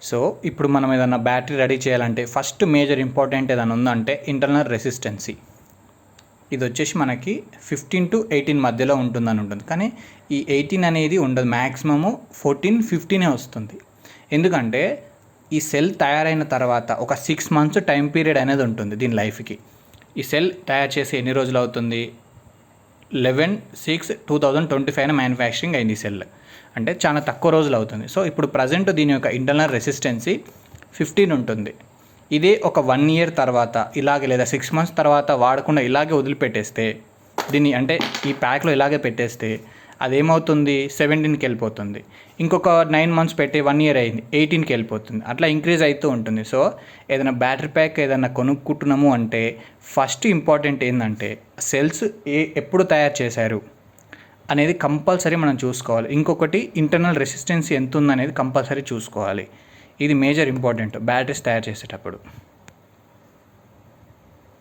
So ఇప్పుడు మనం ఏదైనా బ్యాటరీ రెడీ చేయాలంటే ఫస్ట్ మేజర్ ఇంపార్టెంట్ ఏదైనా ఉందంటే ఇంటర్నల్ రెసిస్టెన్సీ. ఇది వచ్చేసి మనకి 15 to 18 మధ్యలో ఉంటుందని ఉంటుంది, కానీ ఈ 18 అనేది ఉండదు, మ్యాక్సిమము 14-15 వస్తుంది. ఎందుకంటే ఈ సెల్ తయారైన తర్వాత ఒక 6 months టైం పీరియడ్ అనేది ఉంటుంది దీని లైఫ్కి. ఈ సెల్ తయారు చేసి ఎన్ని రోజులు అవుతుంది? 11/6/2025 మ్యానుఫ్యాక్చరింగ్ అయింది ఈ సెల్, అంటే చాలా తక్కువ రోజులు అవుతుంది. సో ఇప్పుడు ప్రజెంట్ దీని యొక్క ఇంటర్నల్ రెసిస్టెన్సీ 15 ఉంటుంది. ఇదే ఒక 1 year తర్వాత ఇలాగే లేదా 6 months తర్వాత వాడకుండా ఇలాగే వదిలిపెట్టేస్తే, దీన్ని అంటే ఈ ప్యాక్లో ఇలాగే పెట్టేస్తే అదేమవుతుంది? 17కి వెళ్ళిపోతుంది. ఇంకొక 9 months పెట్టి 1 year అయింది, 18కి వెళ్ళిపోతుంది. అట్లా ఇంక్రీజ్ అవుతూ ఉంటుంది. సో ఏదైనా బ్యాటరీ ప్యాక్ ఏదైనా కొనుక్కుంటున్నాము అంటే ఫస్ట్ ఇంపార్టెంట్ ఏంటంటే సెల్స్ ఎప్పుడు తయారు చేశారు అనేది కంపల్సరీ మనం చూసుకోవాలి. ఇంకొకటి ఇంటర్నల్ రెసిస్టెన్స్ ఎంత ఉందనేది కంపల్సరీ చూసుకోవాలి. ఇది మేజర్ ఇంపార్టెంట్ బ్యాటరీస్ తయారు చేసేటప్పుడు.